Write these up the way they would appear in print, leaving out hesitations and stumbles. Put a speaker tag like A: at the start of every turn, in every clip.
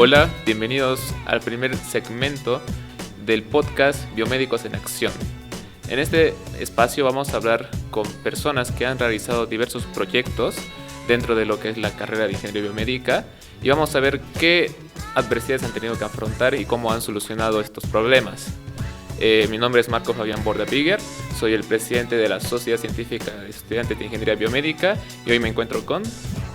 A: Hola, bienvenidos al primer segmento del podcast Biomédicos en Acción. En este espacio vamos a hablar con personas que han realizado diversos proyectos dentro de lo que es la carrera de Ingeniería Biomédica y vamos a ver qué adversidades han tenido que afrontar y cómo han solucionado estos problemas. Mi nombre es Marco Fabián Bordapiguer, soy el presidente de la Sociedad Científica de Estudiantes de Ingeniería Biomédica y hoy me encuentro con...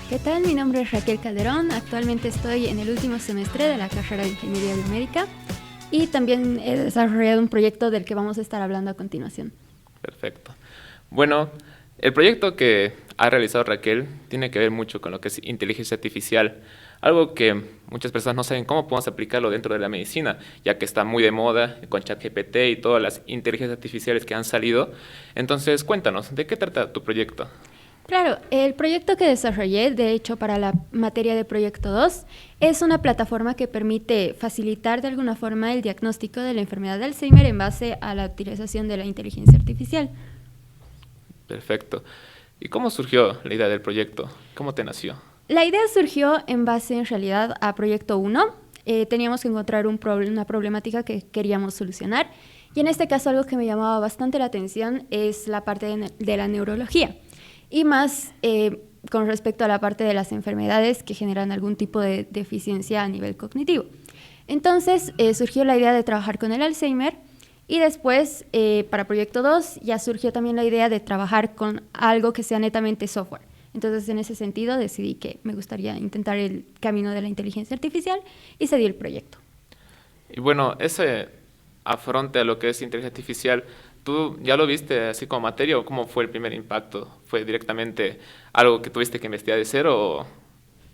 B: ¿Qué tal? Mi nombre es Raquel Calderón, actualmente estoy en el último semestre de la carrera de Ingeniería Biomédica y también he desarrollado un proyecto del que vamos a estar hablando a continuación.
A: Perfecto. Bueno, el proyecto que ha realizado Raquel tiene que ver mucho con lo que es inteligencia artificial, algo que muchas personas no saben cómo podemos aplicarlo dentro de la medicina, ya que está muy de moda con ChatGPT y todas las inteligencias artificiales que han salido. Entonces, cuéntanos, ¿de qué trata tu proyecto?
B: Claro, el proyecto que desarrollé, de hecho para la materia de Proyecto 2, es una plataforma que permite facilitar de alguna forma el diagnóstico de la enfermedad de Alzheimer en base a la utilización de la inteligencia artificial.
A: Perfecto. ¿Y cómo surgió la idea del proyecto? ¿Cómo te nació?
B: La idea surgió en base en realidad a Proyecto 1. Teníamos que encontrar una problemática que queríamos solucionar y en este caso algo que me llamaba bastante la atención es la parte de la neurología. Y más con respecto a la parte de las enfermedades que generan algún tipo de deficiencia a nivel cognitivo. Entonces surgió la idea de trabajar con el Alzheimer y después para Proyecto 2 ya surgió también la idea de trabajar con algo que sea netamente software. Entonces en ese sentido decidí que me gustaría intentar el camino de la inteligencia artificial y se dio el proyecto.
A: Y bueno, ese afronte a lo que es inteligencia artificial, ¿tú ya lo viste así como materia o cómo fue el primer impacto? ¿Fue directamente algo que tuviste que investigar de cero o...?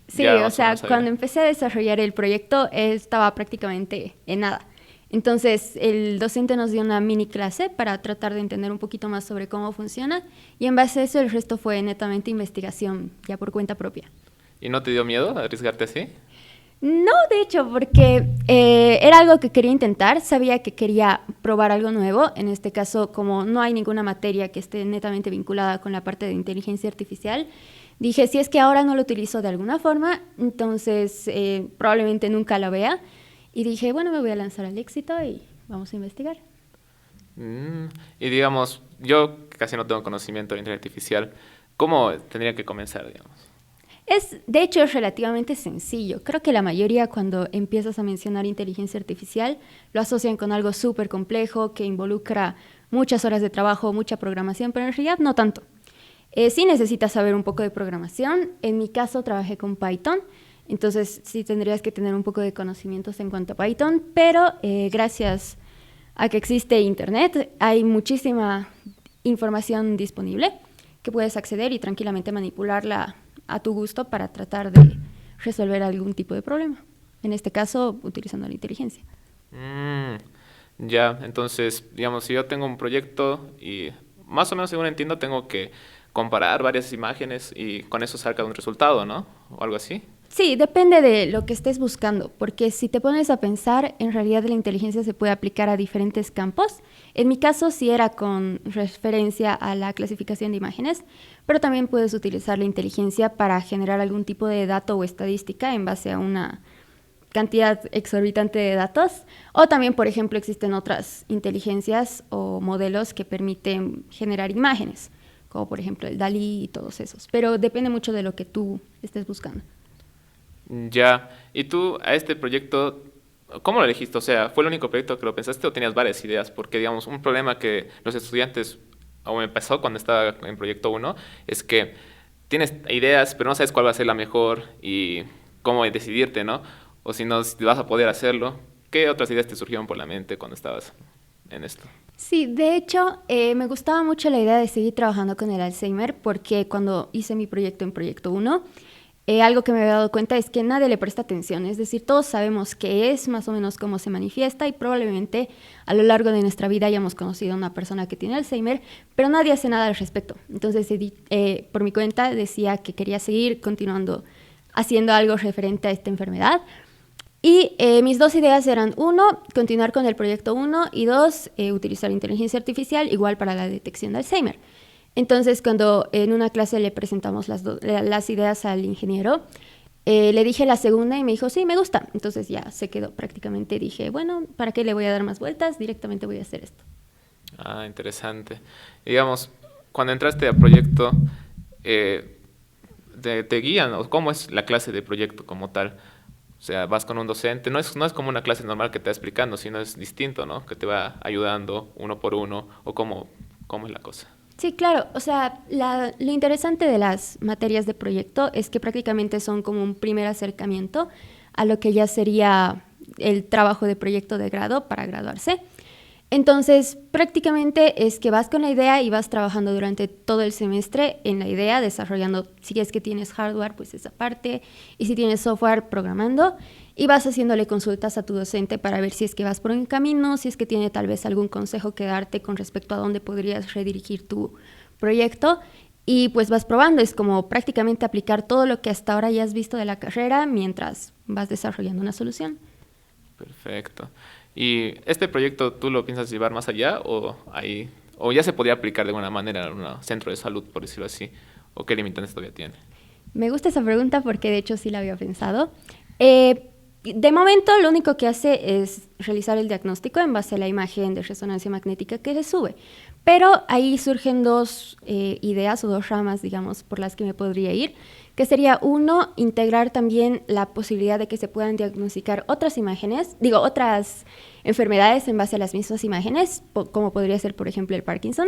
B: Sí, o sea, cuando empecé a desarrollar el proyecto estaba prácticamente en nada. Entonces, el docente nos dio una mini clase para tratar de entender un poquito más sobre cómo funciona y en base a eso el resto fue netamente investigación, ya por cuenta propia.
A: ¿Y no te dio miedo arriesgarte así?
B: No, de hecho, porque era algo que quería intentar, sabía que quería probar algo nuevo, en este caso como no hay ninguna materia que esté netamente vinculada con la parte de inteligencia artificial, dije si es que ahora no lo utilizo de alguna forma, entonces probablemente nunca lo vea y dije bueno me voy a lanzar al éxito y vamos a investigar.
A: Y digamos, yo casi no tengo conocimiento de inteligencia artificial, ¿cómo tendría que comenzar, digamos?
B: De hecho, es relativamente sencillo. Creo que la mayoría cuando empiezas a mencionar inteligencia artificial lo asocian con algo súper complejo que involucra muchas horas de trabajo, mucha programación, pero en realidad no tanto. Sí necesitas saber un poco de programación. En mi caso trabajé con Python, entonces sí tendrías que tener un poco de conocimientos en cuanto a Python, pero gracias a que existe Internet hay muchísima información disponible que puedes acceder y tranquilamente manipularla a tu gusto para tratar de resolver algún tipo de problema. En este caso, utilizando la inteligencia.
A: Ya, entonces, digamos, si yo tengo un proyecto y más o menos según entiendo tengo que comparar varias imágenes y con eso saca un resultado, ¿no? O algo así.
B: Sí, depende de lo que estés buscando, porque si te pones a pensar, en realidad la inteligencia se puede aplicar a diferentes campos. En mi caso sí era con referencia a la clasificación de imágenes, pero también puedes utilizar la inteligencia para generar algún tipo de dato o estadística en base a una cantidad exorbitante de datos. O también, por ejemplo, existen otras inteligencias o modelos que permiten generar imágenes, como por ejemplo el DALL-E y todos esos. Pero depende mucho de lo que tú estés buscando.
A: Ya, y tú a este proyecto, ¿cómo lo elegiste? O sea, ¿fue el único proyecto que lo pensaste o tenías varias ideas? Porque, digamos, un problema que los estudiantes, o me pasó cuando estaba en Proyecto 1, es que tienes ideas, pero no sabes cuál va a ser la mejor y cómo decidirte, ¿no? O si no, si vas a poder hacerlo. ¿Qué otras ideas te surgieron por la mente cuando estabas en esto?
B: Sí, de hecho, me gustaba mucho la idea de seguir trabajando con el Alzheimer porque cuando hice mi proyecto en Proyecto 1, algo que me había dado cuenta es que nadie le presta atención, es decir, todos sabemos qué es, más o menos cómo se manifiesta y probablemente a lo largo de nuestra vida hayamos conocido a una persona que tiene Alzheimer, pero nadie hace nada al respecto. Entonces, por mi cuenta decía que quería seguir continuando haciendo algo referente a esta enfermedad. Y mis dos ideas eran, uno, continuar con el proyecto 1 y dos, utilizar inteligencia artificial igual para la detección de Alzheimer. Entonces, cuando en una clase le presentamos las ideas al ingeniero, Le dije la segunda y me dijo, sí, me gusta. Entonces ya se quedó prácticamente. Dije, bueno, ¿para qué le voy a dar más vueltas? Directamente voy a hacer esto.
A: Ah, interesante. Digamos, cuando entraste a proyecto, eh, te guían, o cómo es la clase de proyecto como tal. O sea, vas con un docente, no es como una clase normal que te va explicando, sino es distinto, ¿no? Que te va ayudando uno por uno, o cómo es la cosa.
B: Sí, claro. O sea, lo interesante de las materias de proyecto es que prácticamente son como un primer acercamiento a lo que ya sería el trabajo de proyecto de grado para graduarse. Entonces, prácticamente es que vas con la idea y vas trabajando durante todo el semestre en la idea, desarrollando, si es que tienes hardware, pues esa parte, y si tienes software, programando, y vas haciéndole consultas a tu docente para ver si es que vas por un camino, si es que tiene tal vez algún consejo que darte con respecto a dónde podrías redirigir tu proyecto, y pues vas probando, es como prácticamente aplicar todo lo que hasta ahora ya has visto de la carrera mientras vas desarrollando una solución.
A: Perfecto. ¿Y este proyecto tú lo piensas llevar más allá o ya se podría aplicar de alguna manera en un centro de salud, por decirlo así? ¿O qué limitantes todavía tiene?
B: Me gusta esa pregunta porque de hecho sí la había pensado. De momento lo único que hace es realizar el diagnóstico en base a la imagen de resonancia magnética que se sube. Pero ahí surgen dos ideas o dos ramas, digamos, por las que me podría ir, que sería uno, integrar también la posibilidad de que se puedan diagnosticar otras imágenes, otras enfermedades en base a las mismas imágenes, como podría ser, por ejemplo, el Parkinson.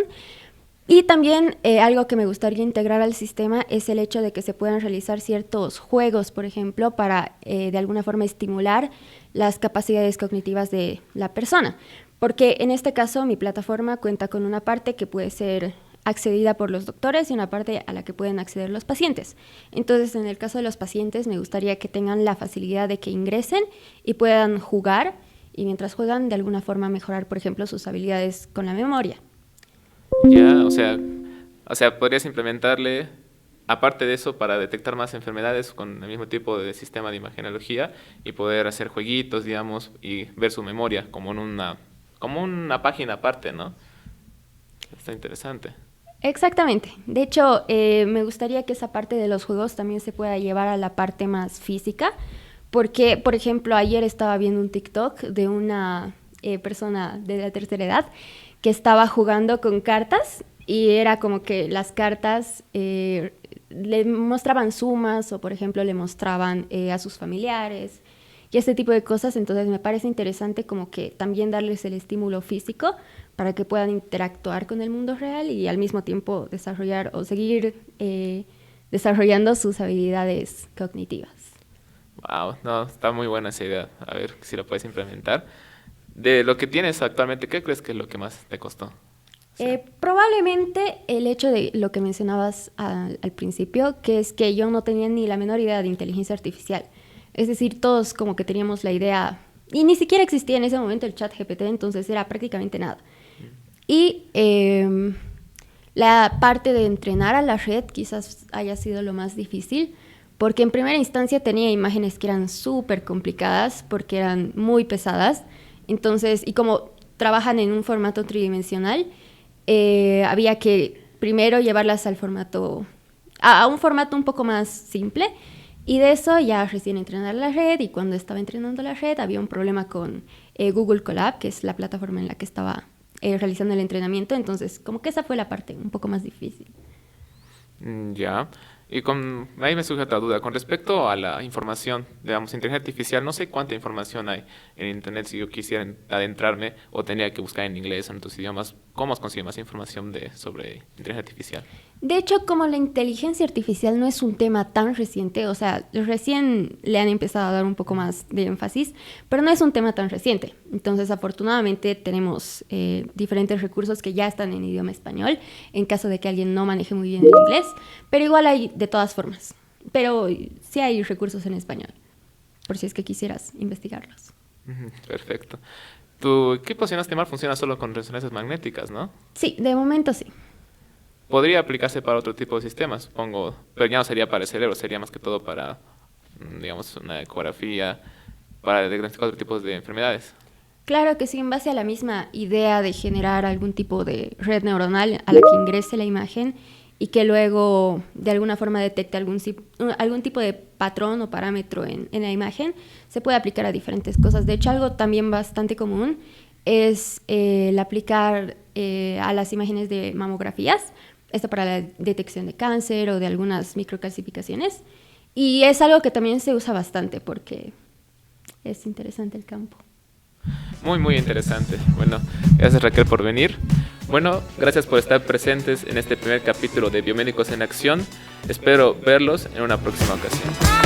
B: Y también algo que me gustaría integrar al sistema es el hecho de que se puedan realizar ciertos juegos, por ejemplo, para de alguna forma estimular las capacidades cognitivas de la persona. Porque en este caso mi plataforma cuenta con una parte que puede ser accedida por los doctores y una parte a la que pueden acceder los pacientes. Entonces, en el caso de los pacientes, me gustaría que tengan la facilidad de que ingresen y puedan jugar y mientras juegan de alguna forma mejorar, por ejemplo, sus habilidades con la memoria.
A: Ya, o sea, podrías implementarle, aparte de eso, para detectar más enfermedades con el mismo tipo de sistema de imagenología y poder hacer jueguitos, digamos, y ver su memoria como una página aparte, ¿no? Está interesante.
B: Exactamente. De hecho, me gustaría que esa parte de los juegos también se pueda llevar a la parte más física, porque, por ejemplo, ayer estaba viendo un TikTok de una persona de la tercera edad que estaba jugando con cartas y era como que las cartas le mostraban sumas o, por ejemplo, le mostraban a sus familiares y este tipo de cosas. Entonces me parece interesante como que también darles el estímulo físico para que puedan interactuar con el mundo real y al mismo tiempo desarrollar o seguir desarrollando sus habilidades cognitivas.
A: Wow, no, está muy buena esa idea. A ver si lo puedes implementar. De lo que tienes actualmente, ¿qué crees que es lo que más te costó? Sí.
B: Probablemente el hecho de lo que mencionabas al principio, que es que yo no tenía ni la menor idea de inteligencia artificial. Es decir, todos como que teníamos la idea, y ni siquiera existía en ese momento el chat GPT, entonces era prácticamente nada. Y la parte de entrenar a la red quizás haya sido lo más difícil, porque en primera instancia tenía imágenes que eran súper complicadas, porque eran muy pesadas. Entonces, y como trabajan en un formato tridimensional, había que primero llevarlas al formato, a un formato un poco más simple, y de eso ya recién entrenar la red, y cuando estaba entrenando la red había un problema con Google Colab, que es la plataforma en la que estaba realizando el entrenamiento, entonces como que esa fue la parte un poco más difícil.
A: Ya. Y ahí me surge otra duda. Con respecto a la información, digamos, inteligencia artificial, no sé cuánta información hay en Internet si yo quisiera adentrarme o tendría que buscar en inglés o en otros idiomas. ¿Cómo conseguir más información sobre inteligencia artificial?
B: De hecho, como la inteligencia artificial no es un tema tan reciente, o sea, recién le han empezado a dar un poco más de énfasis, pero no es un tema tan reciente. Entonces, afortunadamente, tenemos diferentes recursos que ya están en idioma español, en caso de que alguien no maneje muy bien el inglés, pero igual hay de todas formas. Pero sí hay recursos en español, por si es que quisieras investigarlos.
A: Ujú, perfecto. Tu equipo, si no estoy mal, funciona solo con resonancias magnéticas, ¿no?
B: Sí, de momento sí.
A: Podría aplicarse para otro tipo de sistemas, supongo, pero ya no sería para el cerebro, sería más que todo para, digamos, una ecografía, para diagnosticar otro tipo de enfermedades.
B: Claro que sí, en base a la misma idea de generar algún tipo de red neuronal a la que ingrese la imagen y que luego de alguna forma detecte algún tipo de patrón o parámetro en la imagen, se puede aplicar a diferentes cosas. De hecho, algo también bastante común es el aplicar a las imágenes de mamografías, esto para la detección de cáncer o de algunas microcalcificaciones. Y es algo que también se usa bastante porque es interesante el campo.
A: Muy, muy interesante. Bueno, gracias Raquel por venir. Bueno, gracias por estar presentes en este primer capítulo de Biomédicos en Acción. Espero verlos en una próxima ocasión.